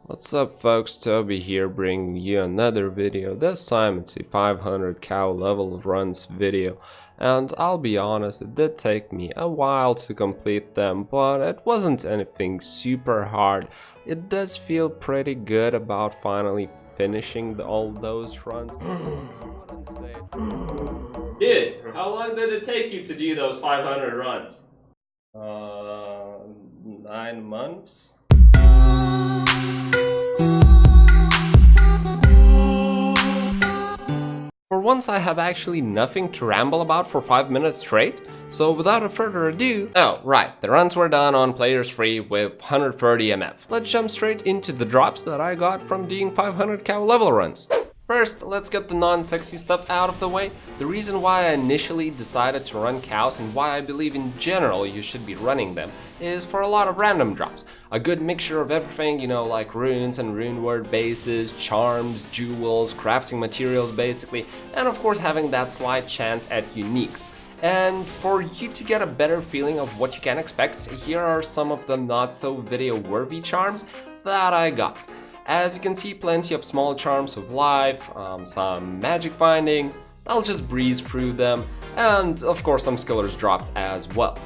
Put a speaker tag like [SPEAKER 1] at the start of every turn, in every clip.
[SPEAKER 1] What's up folks, Toby here bringing you another video. This time it's a 500 cow level runs video, and I'll be honest, it did take me a while to complete them, but it wasn't anything super hard. It does feel pretty good about finally finishing all those runs. Dude, how long did it take you to do those 500 runs? 9 months? For once I have actually nothing to ramble about for 5 minutes straight, so without further ado... Oh, right, the runs were done on players free with 130 MF. Let's jump straight into the drops that I got from doing 500 cow level runs. First, let's get the non-sexy stuff out of the way. The reason why I initially decided to run cows and why I believe in general you should be running them is for a lot of random drops. A good mixture of everything, you know, like runes and rune word bases, charms, jewels, crafting materials basically, and of course having that slight chance at uniques. And for you to get a better feeling of what you can expect, here are some of the not so video worthy charms that I got. As you can see, plenty of small charms of life, some magic finding. I'll just breeze through them, and of course some skillers dropped as well.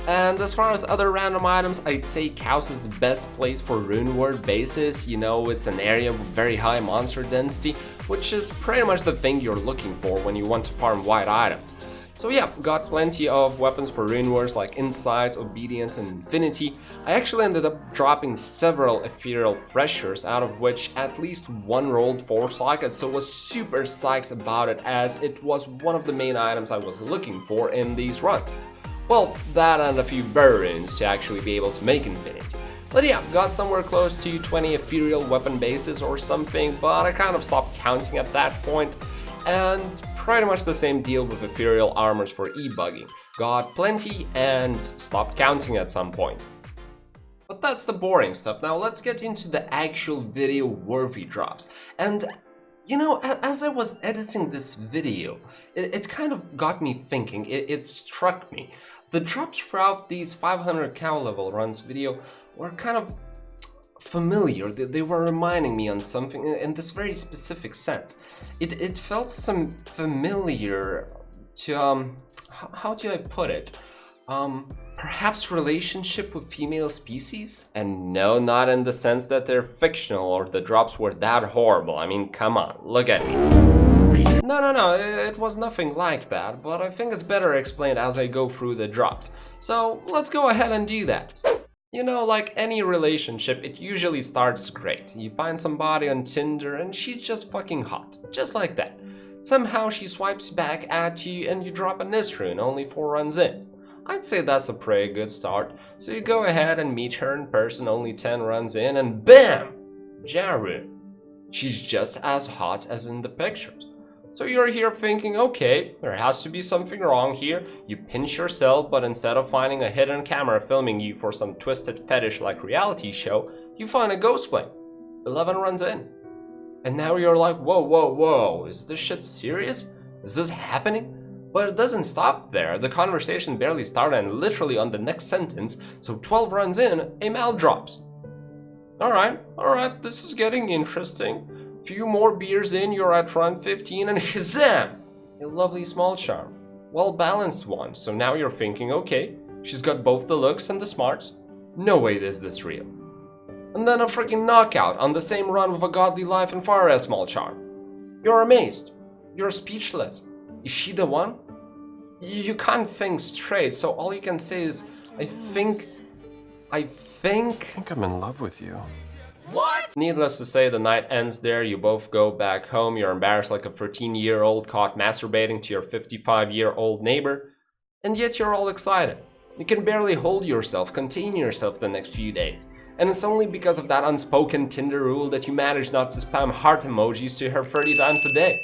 [SPEAKER 1] And as far as other random items, I'd say Cows is the best place for rune word bases. You know, it's an area with very high monster density, which is pretty much the thing you're looking for when you want to farm white items. So yeah, got plenty of weapons for rune words like Insight, Obedience, and Infinity. I actually ended up dropping several ethereal threshers, out of which at least one rolled 4 sockets, so was super psyched about it as it was one of the main items I was looking for in these runs. Well, that and a few burr runes to actually be able to make Infinity. But yeah, got somewhere close to 20 ethereal weapon bases or something, but I kind of stopped counting at that point. And pretty much the same deal with ethereal armors for e-bugging. Got plenty and stopped counting at some point. But that's the boring stuff. Now let's get into the actual video worthy drops. And you know, as I was editing this video, it kind of got me thinking, it struck me. The drops throughout these 500 cow level runs video were kind of familiar. They were reminding me on something in this very specific sense. It felt some familiar to how do I put it? Perhaps relationship with female species? And no, not in the sense that they're fictional or the drops were that horrible. I mean, come on, look at me. No, it was nothing like that, but I think it's better explained as I go through the drops. So let's go ahead and do that. You know, like any relationship, it usually starts great. You find somebody on Tinder and she's just fucking hot, just like that. Somehow she swipes back at you and you drop a Nis rune only 4 runs in. I'd say that's a pretty good start. So you go ahead and meet her in person only 10 runs in and BAM! Jaru. She's just as hot as in the pictures. So you're here thinking, okay, there has to be something wrong here. You pinch yourself, but instead of finding a hidden camera filming you for some twisted fetish like reality show, you find a ghost flame. 11 runs in. And now you're like, whoa, is this shit serious? Is this happening? But it doesn't stop there. The conversation barely started and literally on the next sentence, so 12 runs in, a mal drops. Alright, this is getting interesting. Few more beers in, you're at run 15 and shazam! A lovely small charm. Well balanced one, so now you're thinking, okay, she's got both the looks and the smarts. No way is this real. And then a freaking knockout on the same run with a godly life and far as small charm. You're amazed. You're speechless. Is she the one? You can't think straight, so all you can say is, I think
[SPEAKER 2] I'm in love with you.
[SPEAKER 1] What? Needless to say, the night ends there, you both go back home, you're embarrassed like a 13-year-old caught masturbating to your 55-year-old neighbor, and yet you're all excited. You can barely hold yourself, contain yourself the next few days, and it's only because of that unspoken Tinder rule that you manage not to spam heart emojis to her 30 times a day.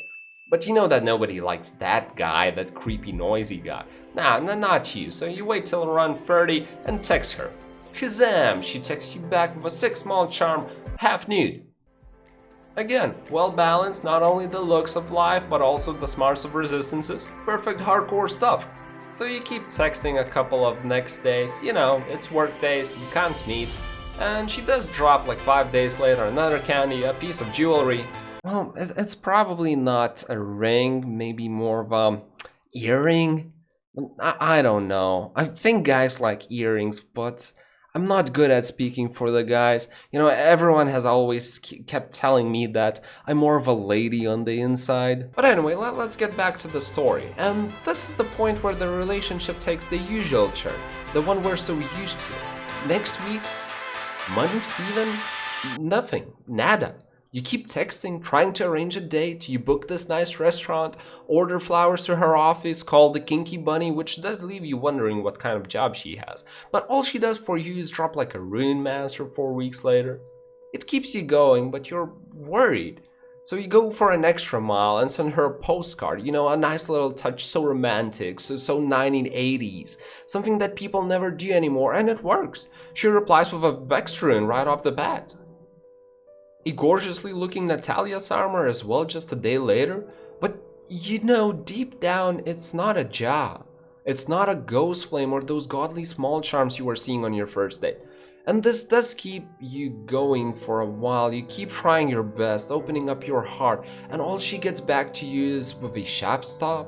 [SPEAKER 1] But you know that nobody likes that guy, that creepy noisy guy. Nah, not you, so you wait till run 30 and text her. Shazam! She texts you back with a 6 small charm, half nude. Again, well balanced, not only the looks of life, but also the smarts of resistances. Perfect hardcore stuff. So you keep texting a couple of next days, you know, it's work days, you can't meet, And she does drop like 5 days later another candy, a piece of jewelry. Well, it's probably not a ring, maybe more of a earring. I don't know. I think guys like earrings, but I'm not good at speaking for the guys. You know, everyone has always kept telling me that I'm more of a lady on the inside. But anyway, let's get back to the story. And this is the point where the relationship takes the usual turn, the one we're so used to. Next week's months even? Nothing. Nada. You keep texting, trying to arrange a date, you book this nice restaurant, order flowers to her office, call the kinky bunny, which does leave you wondering what kind of job she has. But all she does for you is drop like a rune master 4 weeks later. It keeps you going, but you're worried. So you go for an extra mile and send her a postcard, you know, a nice little touch, so romantic, so 1980s, something that people never do anymore, and it works. She replies with a Vex rune right off the bat. A gorgeously looking Natalia's armor as well just a day later, but you know deep down it's not a job. It's not a ghost flame or those godly small charms you were seeing on your first date. And this does keep you going for a while. You keep trying your best, opening up your heart, and all she gets back to you is with a shaft stop,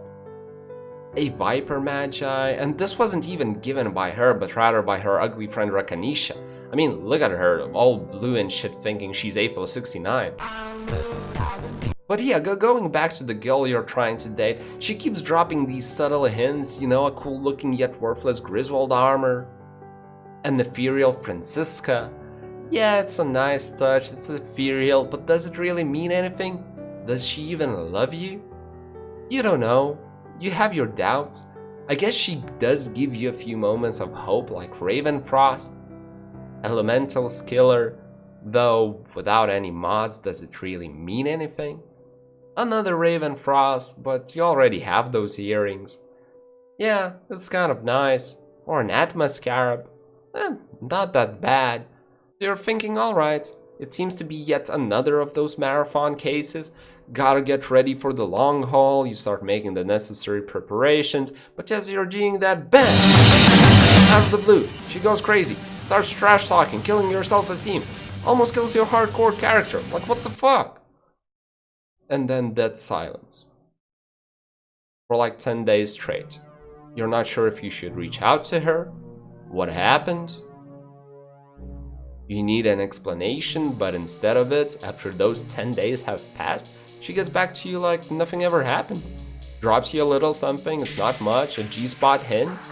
[SPEAKER 1] a viper magi, and this wasn't even given by her, but rather by her ugly friend Rakanisha. I mean, look at her, all blue and shit, thinking she's AFO 69. But yeah, going back to the girl you're trying to date, she keeps dropping these subtle hints, you know, a cool looking yet worthless Griswold armor, an ethereal Francisca. Yeah, it's a nice touch, it's ethereal, but does it really mean anything? Does she even love you? You don't know. You have your doubts. I guess she does give you a few moments of hope, like Ravenfrost, Elemental Skiller, though without any mods, does it really mean anything? Another Ravenfrost, but you already have those earrings. Yeah, it's kind of nice. Or an Atma Scarab. Not that bad. You're thinking, alright, it seems to be yet another of those marathon cases. Gotta get ready for the long haul, you start making the necessary preparations, but as you're doing that, BAM! Out of the blue, she goes crazy, starts trash talking, killing your self-esteem, almost kills your hardcore character, like what the fuck? And then dead silence. For like 10 days straight. You're not sure if you should reach out to her, what happened? You need an explanation, but instead of it, after those 10 days have passed, she gets back to you like nothing ever happened. Drops you a little something, it's not much, a G-spot hint.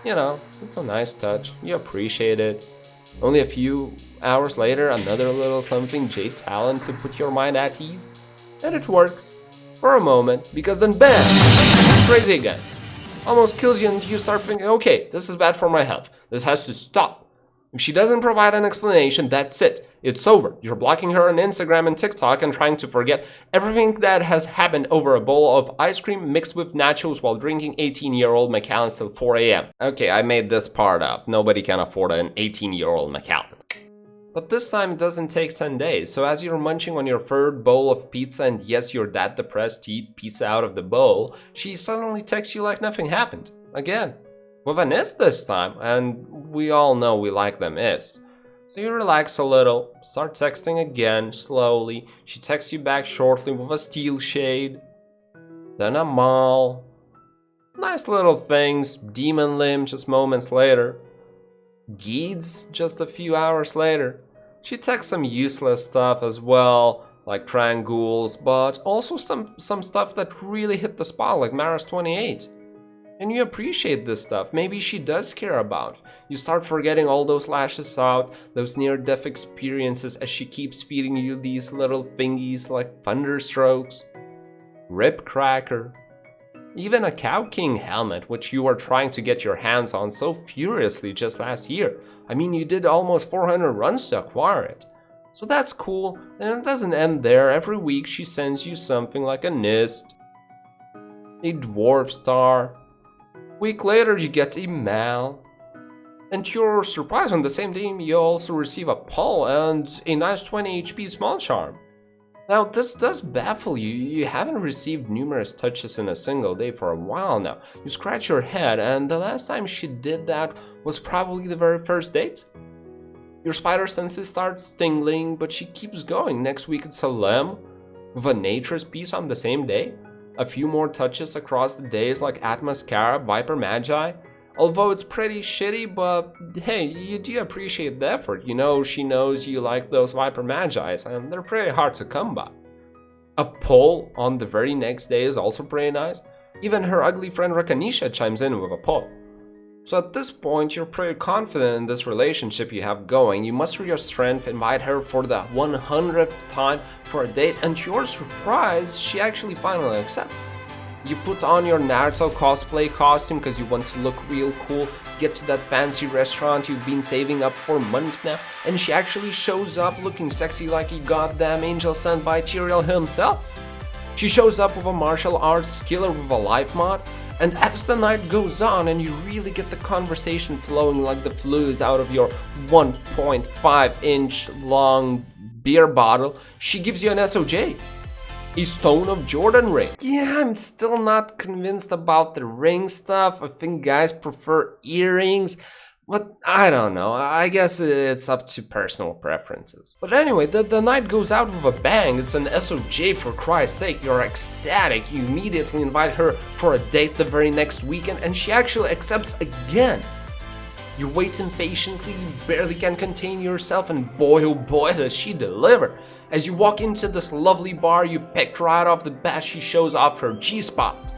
[SPEAKER 1] You know, it's a nice touch, you appreciate it. Only a few hours later, another little something, Jade Talon, to put your mind at ease. And it works. For a moment, because then BAM! Crazy again. Almost kills you and you start thinking, okay, this is bad for my health. This has to stop. If she doesn't provide an explanation, that's it. It's over. You're blocking her on Instagram and TikTok and trying to forget everything that has happened over a bowl of ice cream mixed with nachos while drinking 18-year-old Macallans till 4 a.m. Okay, I made this part up. Nobody can afford an 18-year-old Macallan. But this time it doesn't take 10 days, so as you're munching on your third bowl of pizza and yes, you're that depressed to eat pizza out of the bowl, she suddenly texts you like nothing happened. Again. With an is this time, and we all know we like them is. So you relax a little, start texting again, slowly. She texts you back shortly with a steel shade. Then a mall. Nice little things, demon limb just moments later. Geeds just a few hours later. She texts some useless stuff as well, like Trangules, but also some stuff that really hit the spot, like Maris 28. And you appreciate this stuff, maybe she does care about. You start forgetting all those lashes out, those near-death experiences as she keeps feeding you these little thingies like Thunderstrokes, Rip Cracker, even a Cow King helmet, which you were trying to get your hands on so furiously just last year. I mean, you did almost 400 runs to acquire it. So that's cool, and it doesn't end there. Every week she sends you something like a Nist, a Dwarf Star. Week later you get a Mal. And to your surprise, on the same day you also receive a Pull and a nice 20 HP small charm. Now this does baffle you, you haven't received numerous touches in a single day for a while now. You scratch your head, and the last time she did that was probably the very first date. Your spider senses starts tingling, but she keeps going. Next week it's a lamb with a nature's piece on the same day. A few more touches across the days like Atmascara, Viper Magi. Although it's pretty shitty, but hey, you do appreciate the effort. You know she knows you like those Viper Magi's, and they're pretty hard to come by. A poll on the very next day is also pretty nice. Even her ugly friend Rakanisha chimes in with a poll. So at this point, you're pretty confident in this relationship you have going. You muster your strength, invite her for the 100th time for a date, and to your surprise, she actually finally accepts. You put on your Naruto cosplay costume because you want to look real cool, get to that fancy restaurant you've been saving up for months now, and she actually shows up looking sexy like a goddamn angel sent by Tyrael himself. She shows up with a martial arts skiller with a life mod, and as the night goes on and you really get the conversation flowing like the fluids out of your 1.5-inch long beer bottle, she gives you an SOJ. A Stone of Jordan ring. Yeah, I'm still not convinced about the ring stuff. I think guys prefer earrings. But I don't know, I guess it's up to personal preferences. But anyway, the night goes out with a bang. It's an SOJ for Christ's sake. You're ecstatic. You immediately invite her for a date the very next weekend, and she actually accepts again. You wait impatiently, you barely can contain yourself, and boy oh boy does she deliver. As you walk into this lovely bar you picked right off the bat, she shows off her G-spot.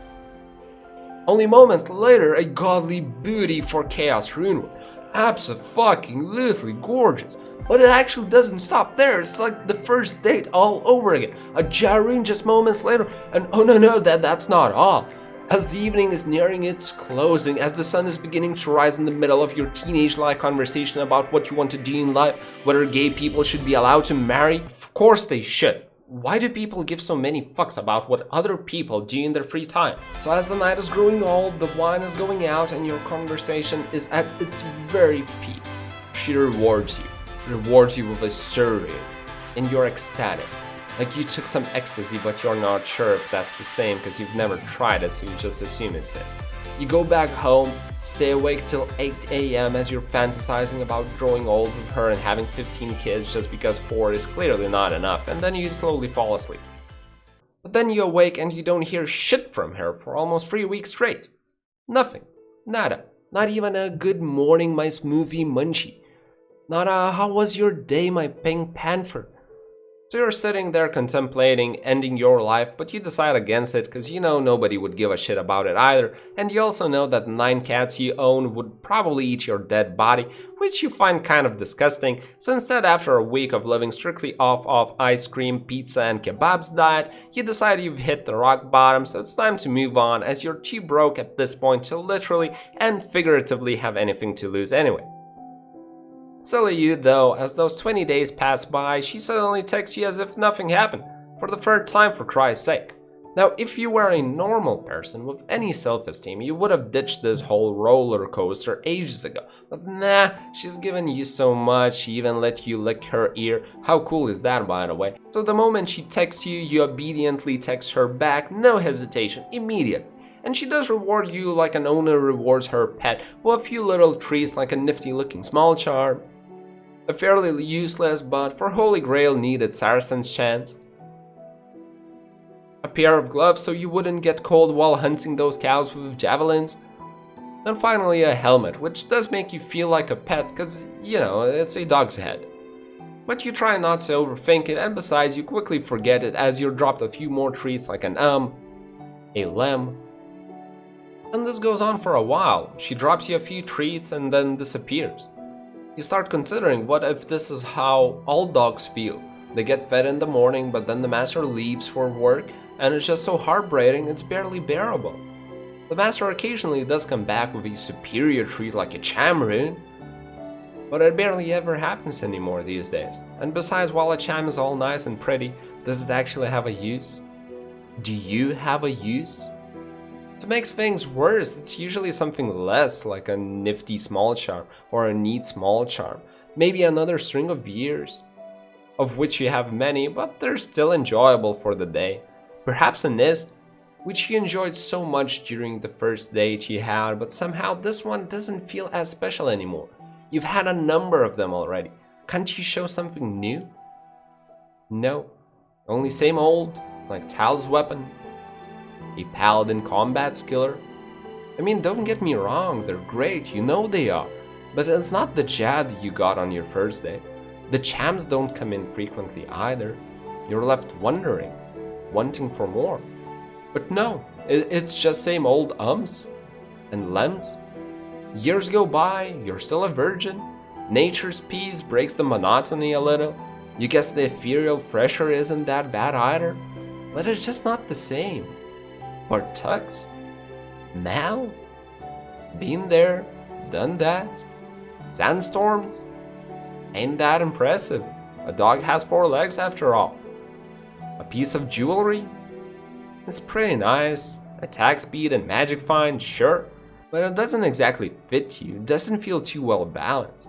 [SPEAKER 1] Only moments later, a godly booty for Chaos Runeward. Abso-fucking-lutely gorgeous. But it actually doesn't stop there. It's like the first date all over again. A Jarun just moments later, and oh no, that's not all. As the evening is nearing its closing, as the sun is beginning to rise in the middle of your teenage-like conversation about what you want to do in life, whether gay people should be allowed to marry, of course they should. Why do people give so many fucks about what other people do in their free time? So as the night is growing old, the wine is going out, and your conversation is at its very peak. She rewards you with a survey, and you're ecstatic. Like you took some ecstasy, but you're not sure if that's the same because you've never tried it, so you just assume it is. You go back home, stay awake till 8 AM as you're fantasizing about growing old with her and having 15 kids just because 4 is clearly not enough, and then you slowly fall asleep. But then you awake and you don't hear shit from her for almost 3 weeks straight. Nothing. Nada. Not even a good morning, my smoothie munchie. Not a how was your day, my pink panther. So you're sitting there contemplating ending your life, but you decide against it because you know nobody would give a shit about it either, and you also know that 9 cats you own would probably eat your dead body, which you find kind of disgusting, so instead after a week of living strictly off of ice cream, pizza and kebabs diet, you decide you've hit the rock bottom, so it's time to move on as you're too broke at this point to literally and figuratively have anything to lose anyway. Silly you though, as those 20 days pass by, she suddenly texts you as if nothing happened, for the third time for Christ's sake. Now, if you were a normal person with any self-esteem, you would have ditched this whole roller coaster ages ago. But nah, she's given you so much, she even let you lick her ear. How cool is that, by the way? So the moment she texts you, you obediently text her back, no hesitation, immediately. And she does reward you like an owner rewards her pet with a few little treats like a nifty looking small charm, a fairly useless but for Holy Grail needed Saracen's chant, a pair of gloves so you wouldn't get cold while hunting those cows with javelins, and finally a helmet, which does make you feel like a pet because, you know, it's a dog's head. But you try not to overthink it, and besides you quickly forget it as you're dropped a few more treats like an a lamb. And this goes on for a while. She drops you a few treats and then disappears. You start considering what if this is how all dogs feel. They get fed in the morning, but then the master leaves for work, and it's just so heartbreaking it's barely bearable. The master occasionally does come back with a superior treat like a chamroon, but it barely ever happens anymore these days. And besides, while a cham is all nice and pretty, does it actually have a use? Do you have a use? To make things worse, it's usually something less, like a nifty small charm or a neat small charm. Maybe another string of years, of which you have many, but they're still enjoyable for the day. Perhaps a nest, which you enjoyed so much during the first date you had, but somehow this one doesn't feel as special anymore. You've had a number of them already. Can't you show something new? No, only same old, like Tal's weapon. A paladin combat skiller. I mean, don't get me wrong, they're great, you know they are. But it's not the Jad you got on your first day. The champs don't come in frequently either. You're left wondering, wanting for more. But no, it's just same old ums and lems. Years go by, you're still a virgin. Nature's peace breaks the monotony a little. You guess the ethereal fresher isn't that bad either. But it's just not the same. Or Tux? Mal? Been there, done that. Sandstorms? Ain't that impressive. A dog has 4 legs after all. A piece of jewelry? It's pretty nice. Attack speed and magic find, sure. But it doesn't exactly fit you. It doesn't feel too well balanced.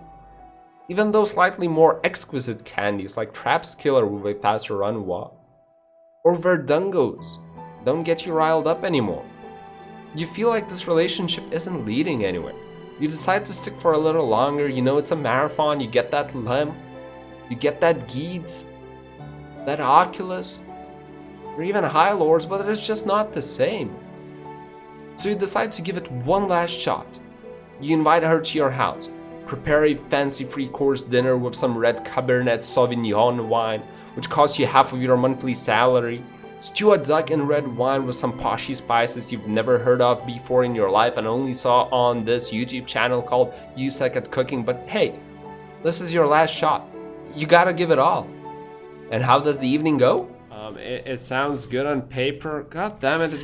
[SPEAKER 1] Even though slightly more exquisite candies like Trap's Killer with a faster run walk. Or Verdungos don't get you riled up anymore. You feel like this relationship isn't leading anywhere. You decide to stick for a little longer, you know it's a marathon, you get that Lem, you get that Geeds, that Oculus, or even High Lords, but it's just not the same. So you decide to give it one last shot. You invite her to your house, prepare a fancy 3-course dinner with some red Cabernet Sauvignon wine, which costs you half of your monthly salary. Stew a duck in red wine with some poshy spices you've never heard of before in your life and only saw on this YouTube channel called You Suck at Cooking. But hey, this is your last shot. You gotta give it all. And how does the evening go? It sounds good on paper. God damn it.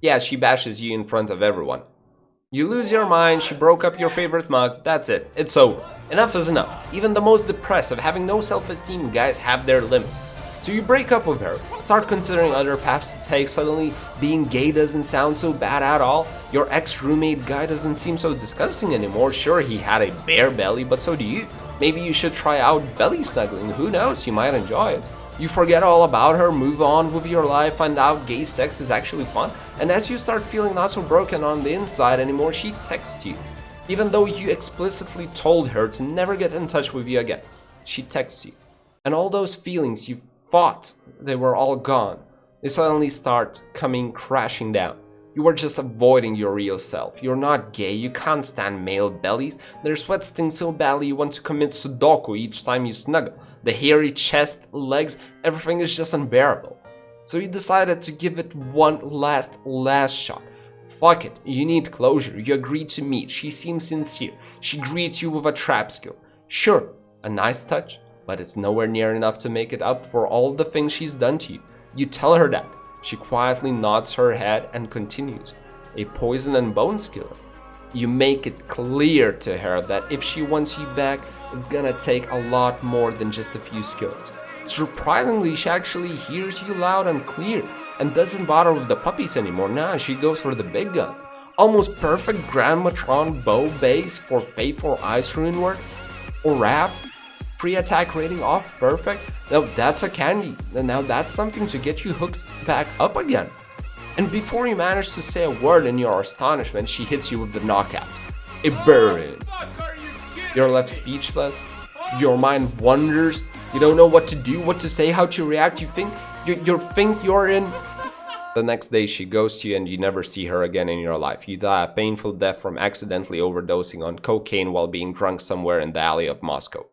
[SPEAKER 1] Yeah, she bashes you in front of everyone. You lose your mind, she broke up your favorite mug, that's it, it's over. Enough is enough. Even the most depressed of having no self-esteem guys have their limits. So you break up with her, start considering other paths to take. Suddenly being gay doesn't sound so bad at all. Your ex-roommate guy doesn't seem so disgusting anymore. Sure, he had a bare belly, but so do you. Maybe you should try out belly snuggling, who knows, you might enjoy it. You forget all about her, move on with your life, find out gay sex is actually fun, and as you start feeling not so broken on the inside anymore, she texts you. Even though you explicitly told her to never get in touch with you again, she texts you. And all those feelings you thought they were all gone, they suddenly start coming crashing down. You are just avoiding your real self. You're not gay, you can't stand male bellies. Their sweat stings so badly you want to commit Sudoku each time you snuggle. The hairy chest, legs, everything is just unbearable. So you decided to give it one last shot. Fuck it, you need closure, you agreed to meet, she seems sincere, she greets you with a trap skill. Sure, a nice touch, but it's nowhere near enough to make it up for all the things she's done to you. You tell her that. She quietly nods her head and continues. A poison and bone skiller. You make it clear to her that if she wants you back, it's gonna take a lot more than just a few skills. Surprisingly, she actually hears you loud and clear and doesn't bother with the puppies anymore. Nah, she goes for the big gun. Almost perfect Grand Matron bow base for Faith or Ice Rune work. Or Wrath. Free attack rating off, perfect. Now that's a candy. And now that's something to get you hooked back up again. And before you manage to say a word in your astonishment, she hits you with the knockout. A burn. You're left speechless. Your mind wanders. You don't know what to do, what to say, how to react. You think you're in. The next day she ghosts you and you never see her again in your life. You die a painful death from accidentally overdosing on cocaine while being drunk somewhere in the alley of Moscow.